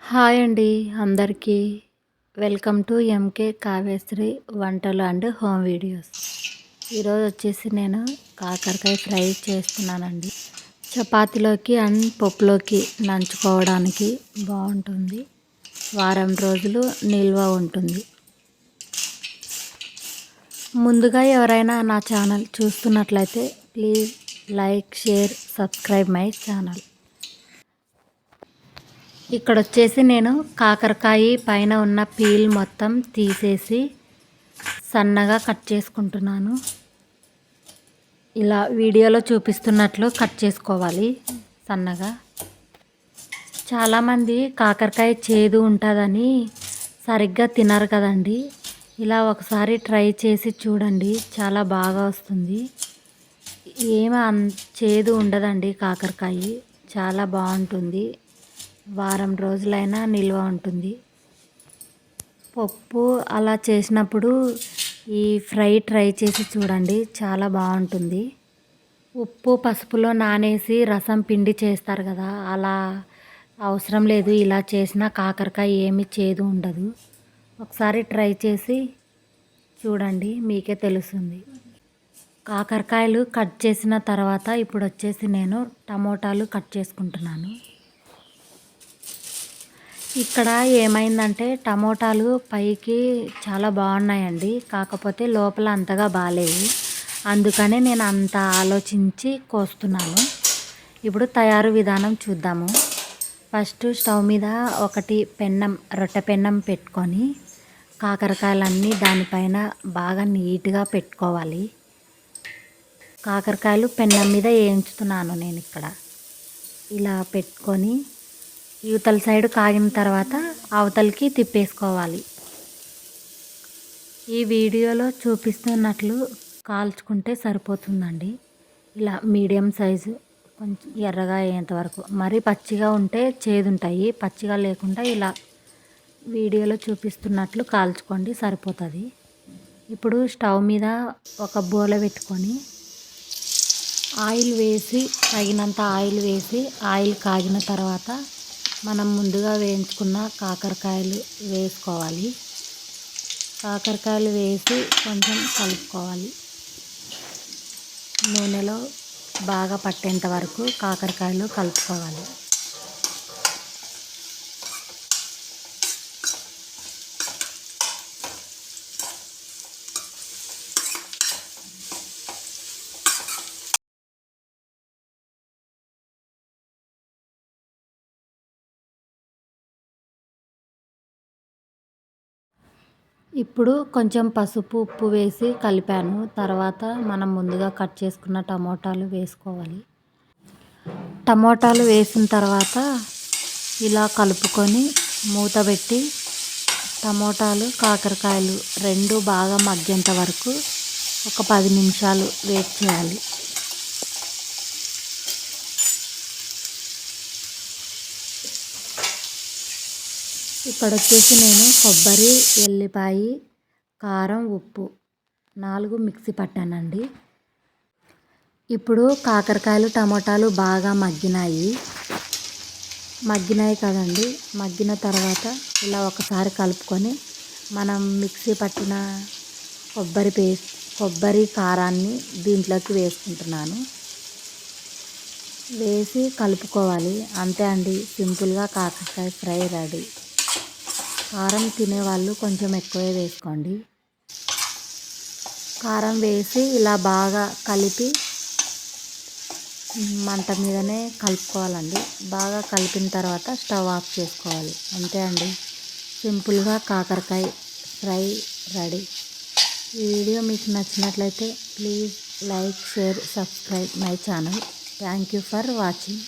Hi అండి అందరికీ. Welcome to MK Kavyasri వంటలు అండ్ హోమ్ వీడియోస్. ఈరోజు వచ్చేసి నేను కాకరకాయ ఫ్రై చేస్తున్నానండి. చపాతీలోకి అండ్ పప్పులోకి నంచుకోవడానికి బాగుంటుంది. వారం రోజులు నిల్వ ఉంటుంది. ముందుగా ఎవరైనా నా ఛానల్ చూస్తున్నట్లయితే please like, share, subscribe my channel. ఇక్కడ వచ్చేసి నేను కాకరకాయ పైన ఉన్న పీల్ మొత్తం తీసేసి సన్నగా కట్ చేసుకుంటున్నాను. ఇలా వీడియోలో చూపిస్తున్నట్లు కట్ చేసుకోవాలి సన్నగా. చాలామంది కాకరకాయ చేదు ఉంటుందని సరిగ్గా తినరు కదండి. ఇలా ఒకసారి ట్రై చేసి చూడండి, చాలా బాగా వస్తుంది. ఏమీ చేదు ఉండదండి కాకరకాయ, చాలా బాగుంటుంది. వారం రోజులైనా నిల్వ ఉంటుంది. పప్పు అలా చేసినప్పుడు ఈ ఫ్రై ట్రై చేసి చూడండి, చాలా బాగుంటుంది. ఉప్పు పసుపులో నానేసి రసం పిండి చేస్తారు కదా, అలా అవసరం లేదు. ఇలా చేసిన కాకరకాయ ఏమీ చేదు ఉండదు. ఒకసారి ట్రై చేసి చూడండి, మీకే తెలుస్తుంది. కాకరకాయలు కట్ చేసిన తర్వాత ఇప్పుడు వచ్చేసి నేను టమోటాలు కట్ చేసుకుంటున్నాను. ఇక్కడ ఏమైందంటే టమోటాలు పైకి చాలా బాగున్నాయండి, కాకపోతే లోపల అంతగా బాగాలేవు. అందుకనే నేను అంత ఆలోచించి కోస్తున్నాను. ఇప్పుడు తయారు విధానం చూద్దాము. ఫస్ట్ స్టవ్ మీద ఒకటి రొట్టె పెన్నం పెట్టుకొని కాకరకాయలన్నీ దానిపైన బాగా నీట్గా పెట్టుకోవాలి. కాకరకాయలు పెన్నం మీద వేయించుతున్నాను నేను ఇక్కడ. ఇలా పెట్టుకొని యువతల సైడ్ కాగిన తర్వాత అవతలకి తిప్పేసుకోవాలి. ఈ వీడియోలో చూపిస్తున్నట్లు కాల్చుకుంటే సరిపోతుందండి. ఇలా మీడియం సైజు కొంచెం ఎర్రగా అయ్యేంత వరకు. మరీ పచ్చిగా ఉంటే చేదుంటాయి, పచ్చిగా లేకుండా ఇలా వీడియోలో చూపిస్తున్నట్లు కాల్చుకోండి, సరిపోతుంది. ఇప్పుడు స్టవ్ మీద ఒక బోల పెట్టుకొని ఆయిల్ వేసి, తగినంత ఆయిల్ వేసి, ఆయిల్ కాగిన తర్వాత మనం ముందుగా వేయించుకున్న కాకరకాయలు వేసుకోవాలి. కాకరకాయలు వేసి కొంచెం కలుపుకోవాలి. నూనెలో బాగా పట్టేంత వరకు కాకరకాయలు కలుపుకోవాలి. ఇప్పుడు కొంచెం పసుపు, ఉప్పు వేసి కలిపాను. తర్వాత మనం ముందుగా కట్ చేసుకున్న టమోటాలు వేసుకోవాలి. టమోటాలు వేసిన తర్వాత ఇలా కలుపుకొని మూత పెట్టి టమోటాలు, కాకరకాయలు రెండు బాగా మగ్గేంత వరకు ఒక 10 నిమిషాలు వెయిట్ చేయాలి. ఇక్కడ వచ్చేసి నేను కొబ్బరి, ఎల్లిపాయ, కారం, ఉప్పు 4 మిక్సీ పట్టానండి. ఇప్పుడు కాకరకాయలు, టమోటాలు బాగా మగ్గినాయి కదండి. మగ్గిన తర్వాత ఇలా ఒకసారి కలుపుకొని మనం మిక్సీ పట్టిన కొబ్బరి కారాన్ని దీంట్లోకి వేసుకుంటున్నాను. వేసి కలుపుకోవాలి. అంతే అండి, సింపుల్గా కాకరకాయ ఫ్రై రెడీ. కారం తినేవాళ్ళు కొంచెం ఎక్కువే వేసుకోండి. కారం వేసి ఇలా బాగా కలిపి మంట మీదనే కలుపుకోవాలండి. బాగా కలిపిన తర్వాత స్టవ్ ఆఫ్ చేసుకోవాలి. అంతే అండి, సింపుల్గా కాకరకాయ ఫ్రై రెడీ. ఈ వీడియో మీకు నచ్చినట్లయితే please like, share, subscribe my channel. Thank you for watching.